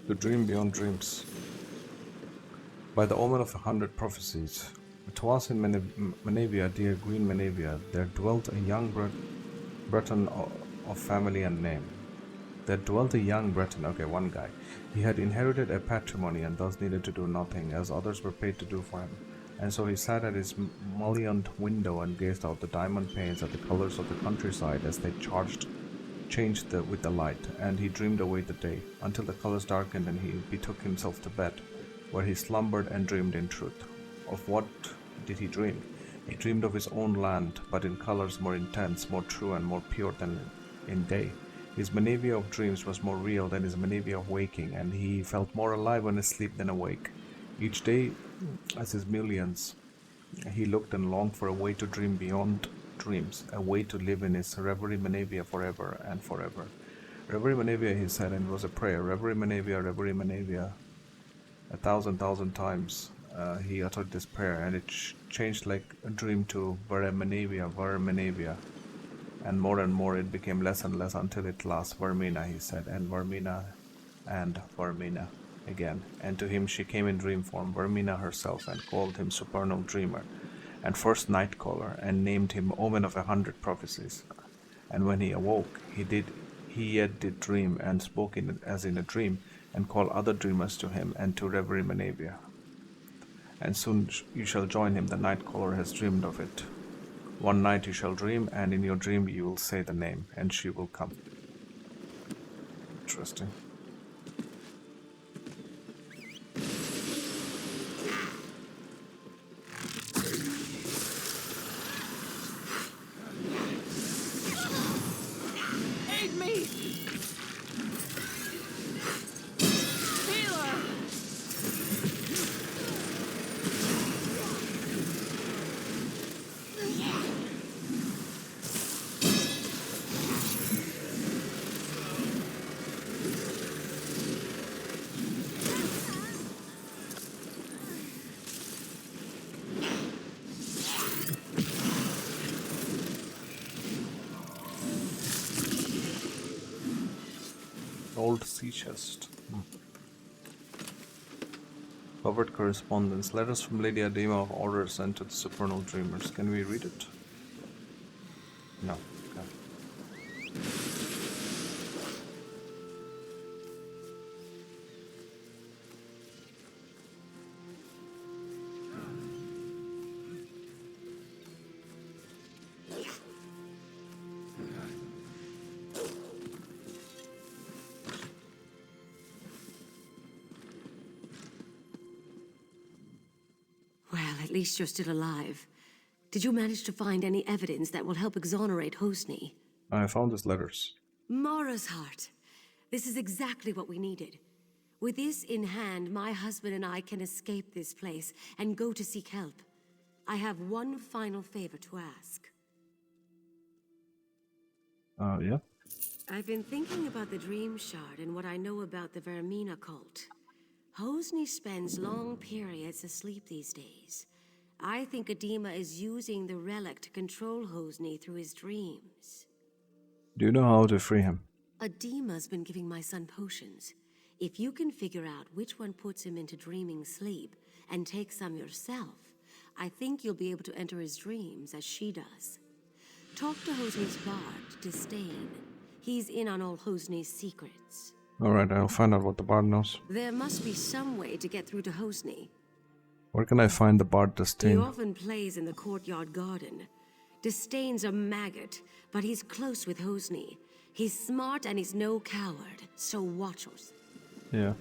S1: To dream beyond dreams. By the omen of 100 prophecies, it was in Menavia, dear Green Menavia, there dwelt a young Breton of family and name. There dwelt a young Breton, okay, one guy. He had inherited a patrimony and thus needed to do nothing, as others were paid to do for him. And so he sat at his mullioned window and gazed out the diamond panes at the colors of the countryside as they changed with the light, and he dreamed away the day, until the colors darkened and he betook himself to bed, where he slumbered and dreamed in truth. Of what did he dream? He dreamed of his own land, but in colors more intense, more true and more pure than in day. His Menavia of dreams was more real than his Menavia of waking, and he felt more alive when asleep than awake. Each day, as his millions, he looked and longed for a way to dream beyond dreams, a way to live in his Reverie Menavia forever and forever. Reverie Menavia, he said, and it was a prayer. Reverie Menavia, Reverie Menavia. 1,000 times he uttered this prayer, and it changed like a dream to Vere Menavia, and more it became less and less until it last Vermina, he said, and Vermina again. And to him she came in dream form, Vermina herself, and called him Supernal Dreamer, and first Nightcaller, and named him Omen of 100 Prophecies. And when he awoke, he yet did dream, and spoke as in a dream, and called other dreamers to him, and to Reverie Menavia. And soon you shall join him, the Nightcaller has dreamed of it. One night you shall dream, and in your dream you will say the name, and she will come. Interesting.
S8: Aid me! Healer!
S1: Old sea chest. Covered correspondence. Letters from Lady Adema of orders sent to the Supernal Dreamers. Can we read it? No. Okay.
S4: Well, at least you're still alive. Did you manage to find any evidence that will help exonerate Hosni?
S1: I found his letters.
S4: Mara's heart. This is exactly what we needed. With this in hand, my husband and I can escape this place and go to seek help. I have one final favor to ask.
S1: Yeah?
S4: I've been thinking about the Dream Shard and what I know about the Vermina cult. Hosni spends long periods asleep these days. I think Adema is using the relic to control Hosni through his dreams.
S1: Do you know how to free him?
S4: Adema's been giving my son potions. If you can figure out which one puts him into dreaming sleep and take some yourself, I think you'll be able to enter his dreams as she does. Talk to Hosni's bard, Disdain. He's in on all Hosni's secrets.
S1: Alright, I'll find out what the bard knows.
S4: There must be some way to get through to Hosni.
S1: Where can I find the bard
S4: He
S1: Disdain?
S4: often plays in the courtyard garden. Disdain's a maggot, but he's close with Hosni. He's smart and he's no coward, so watch us.
S1: Yeah.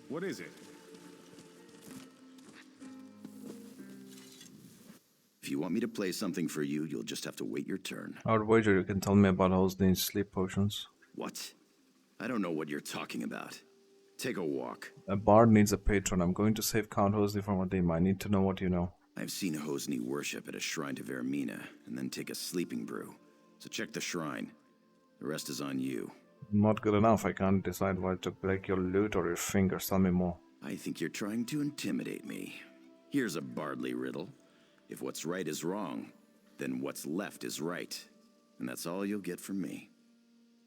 S12: What is it?
S6: If you want me to play something for you, you'll just have to wait your turn.
S1: I would wager you can tell me about Hosni's sleep potions.
S6: What? I don't know what you're talking about. Take a walk.
S1: A bard needs a patron. I'm going to save Count Hosni from Adema. I need to know what you know.
S6: I've seen Hosni worship at a shrine to Vermina and then take a sleeping brew. So check the shrine. The rest is on you.
S1: Not good enough. I can't decide whether to break your lute or your fingers. Tell me more.
S6: I think you're trying to intimidate me. Here's a Bardley riddle. If what's right is wrong, then what's left is right. And that's all you'll get from me.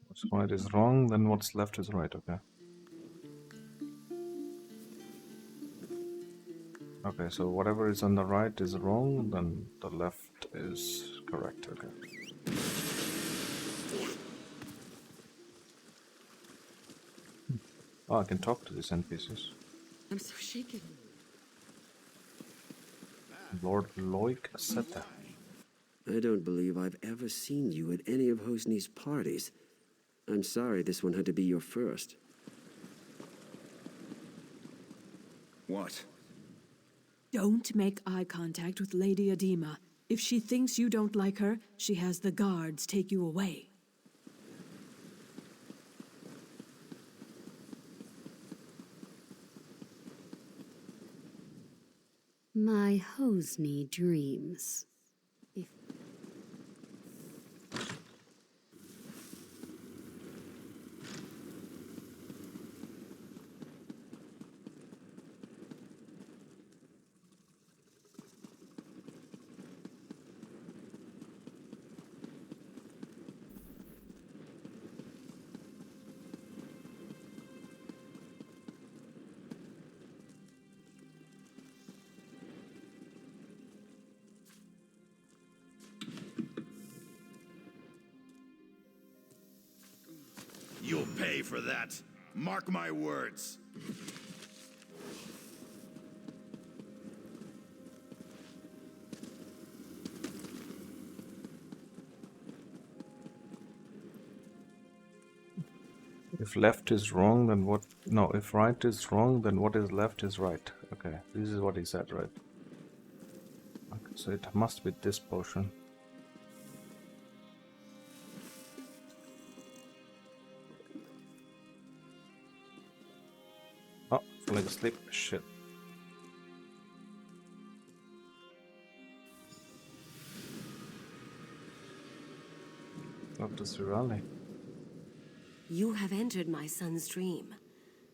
S1: What's right is wrong, then what's left is right, okay. Okay, so whatever is on the right is wrong, then the left is correct, okay. Oh, I can talk to these NPCs.
S4: I'm so shaken.
S1: Lord Loic Seta.
S13: I don't believe I've ever seen you at any of Hosni's parties. I'm sorry this one had to be your first.
S7: What?
S14: Don't make eye contact with Lady Adema. If she thinks you don't like her, she has the guards take you away.
S11: My Hosni dreams. If
S6: You'll pay for that. Mark my words.
S1: If left is wrong, then what? No, if right is wrong, then what is left is right. Okay, this is what he said, right? Okay, so it must be this potion. Oh, falling asleep. Shit. Dr. Sirali.
S4: You have entered my son's dream.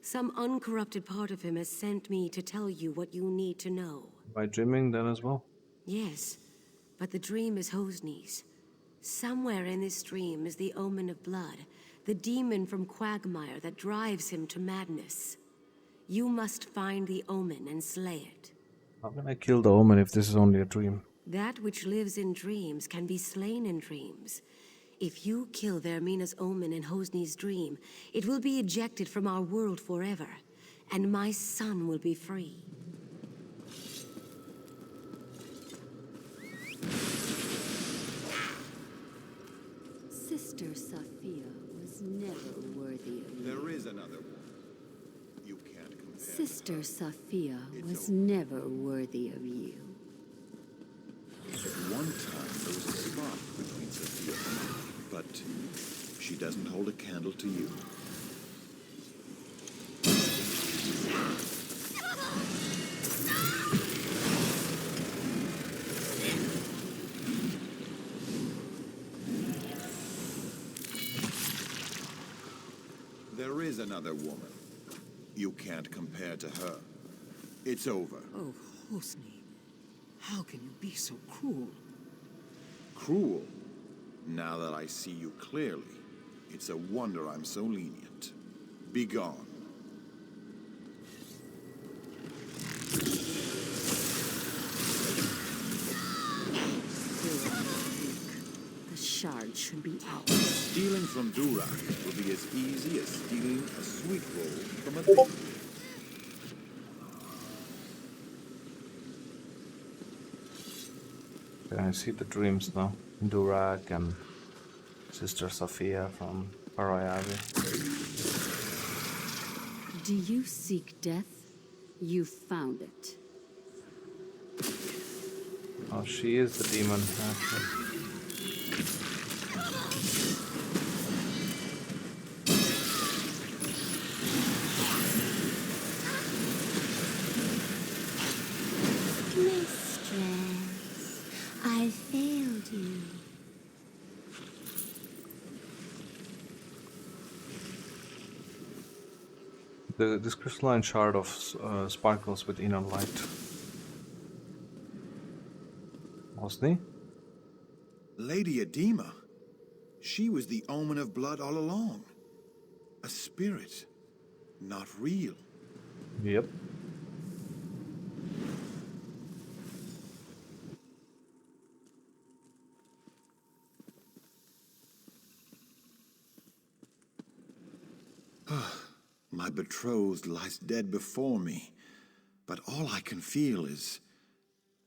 S4: Some uncorrupted part of him has sent me to tell you what you need to know.
S1: By dreaming then as well?
S4: Yes, but the dream is Hosni's. Somewhere in this dream is the omen of blood, the demon from Quagmire that drives him to madness. You must find the omen and slay it.
S1: How can I kill the omen if this is only a dream?
S4: That which lives in dreams can be slain in dreams. If you kill Vermina's omen in Hosni's dream, it will be ejected from our world forever, and my son will be free.
S11: Sister Sophia was never worthy of you.
S7: There is another one. You can't compare.
S11: Sister Sophia was never worthy of you.
S7: At one time, there was a spark between Sophia and me, but she doesn't hold a candle to you. There is another woman. You can't compare to her. It's over.
S15: Oh, Hosni, how can you be so cruel?
S7: Cruel? Now that I see you clearly, it's a wonder I'm so lenient. Be gone.
S14: The shard should be ours.
S7: Stealing from Durak will be as easy as stealing a sweet roll from a thief.
S1: I see the dreams now. Durak and Sister Sophia from Parayavi.
S11: Do you seek death? You found it.
S1: Oh, she is the demon, actually.
S2: Dregs, I failed you.
S1: This crystalline shard of sparkles with inner light. Osni?
S7: Lady Edema. She was the omen of blood all along. A spirit, not real.
S1: Yep.
S7: My betrothed lies dead before me, but all I can feel is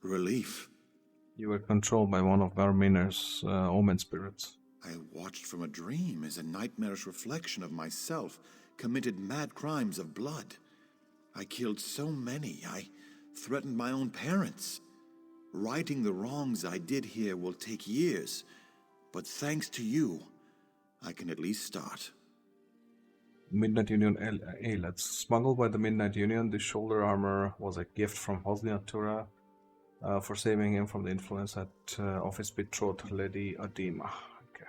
S7: relief.
S1: You were controlled by one of Barminer's omen spirits.
S7: I watched from a dream as a nightmarish reflection of myself committed mad crimes of blood. I killed so many, I threatened my own parents. Righting the wrongs I did here will take years, but thanks to you, I can at least start.
S1: Midnight Union Ailets. Smuggled by the Midnight Union, this shoulder armor was a gift from Hosni Atura for saving him from the influence of his betrothed, Lady Edema. Okay.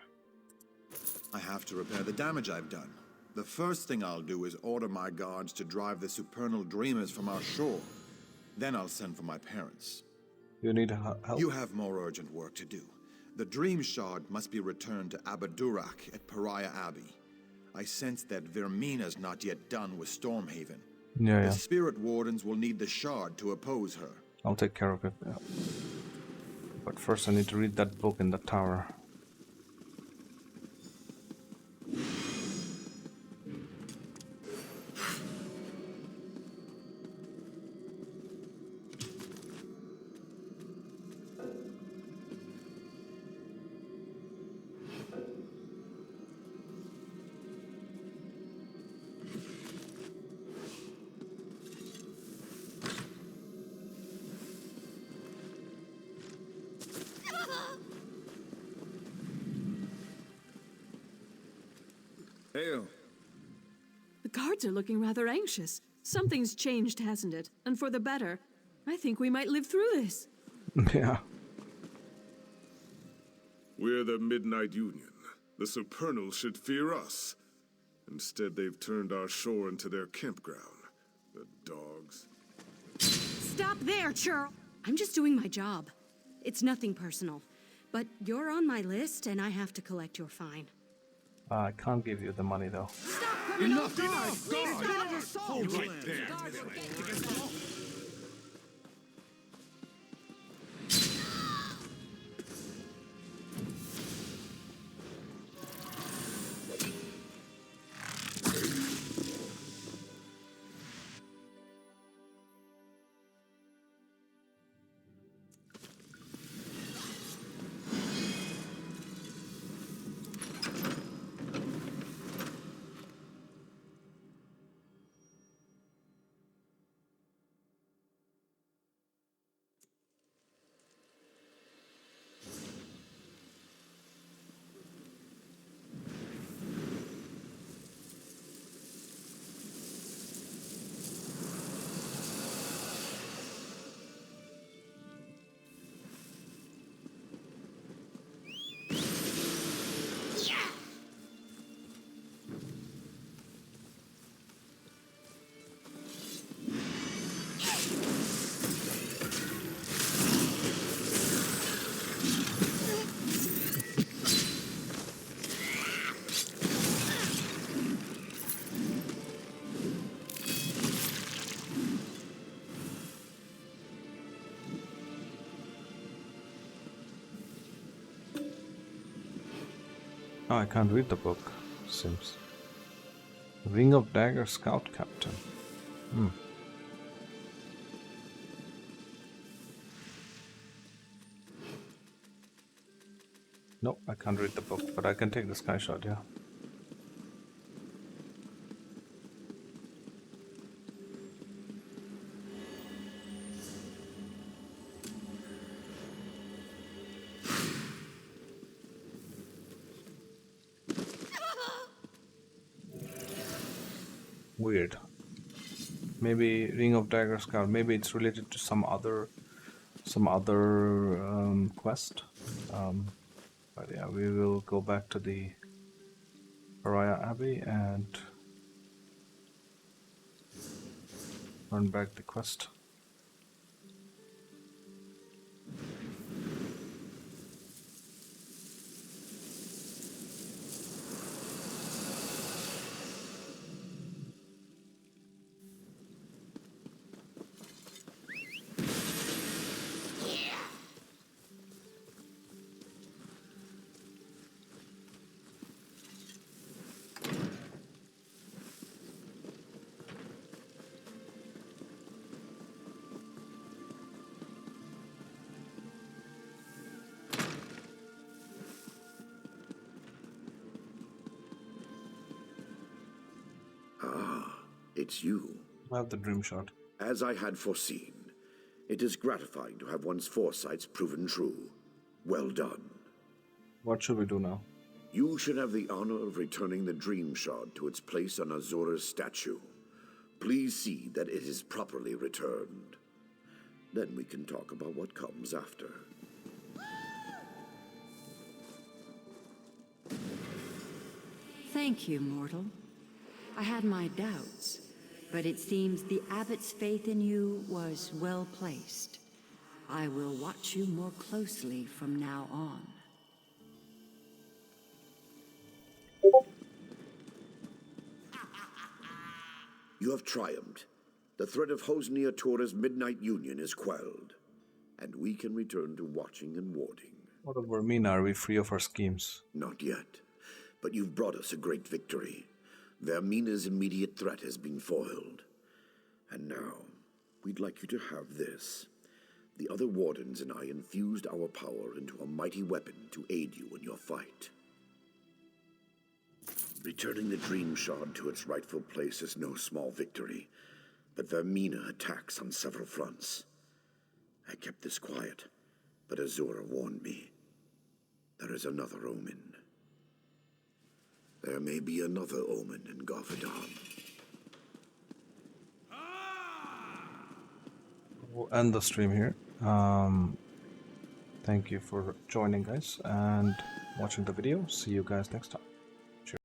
S7: I have to repair the damage I've done. The first thing I'll do is order my guards to drive the supernal dreamers from our shore. Then I'll send for my parents.
S1: You need help?
S7: You have more urgent work to do. The Dream Shard must be returned to Abadurak at Pariah Abbey. I sense that Vermina's not yet done with Stormhaven.
S1: Yeah.
S7: The Spirit Wardens will need the Shard to oppose her.
S1: I'll take care of it. Yeah. But first I need to read that book in the tower.
S14: The guards are looking rather anxious. Something's changed, hasn't it? And for the better. I think we might live through this.
S1: Yeah.
S3: We're the Midnight Union. The Supernals should fear us. Instead, they've turned our shore into their campground. The dogs.
S4: Stop there, Churl! I'm just doing my job. It's nothing personal. But you're on my list, and I have to collect your fine.
S1: I can't give you the money though.
S3: Enough! Hold right there.
S1: Oh, I can't read the book, seems. Ring of Dagger Scout Captain. No, I can't read the book, but I can take the sky shot, yeah. Weird. Maybe Ring of Dagger Scout, maybe it's related to some other some other quest. But yeah, we will go back to the Pariah Abbey and run back the quest.
S16: It's you.
S1: I have the dream shot.
S16: As I had foreseen, it is gratifying to have one's foresights proven true. Well done.
S1: What should we do now?
S16: You should have the honor of returning the dream shard to its place on Azura's statue. Please see that it is properly returned. Then we can talk about what comes after.
S17: Thank you, mortal. I had my doubts, but it seems the abbot's faith in you was well placed. I will watch you more closely from now on.
S16: You have triumphed. The threat of Hosnia Tora's Midnight Union is quelled, and we can return to watching and warding.
S1: What of Vermina? Are we free of our schemes?
S16: Not yet, but you've brought us a great victory. Vermina's immediate threat has been foiled. And now, we'd like you to have this. The other wardens and I infused our power into a mighty weapon to aid you in your fight. Returning the Dream Shard to its rightful place is no small victory, but Vermina attacks on several fronts. I kept this quiet, but Azura warned me. There is another omen. There may be another omen in Garvadon.
S1: We'll end the stream here. Thank you for joining, guys, and watching the video. See you guys next time.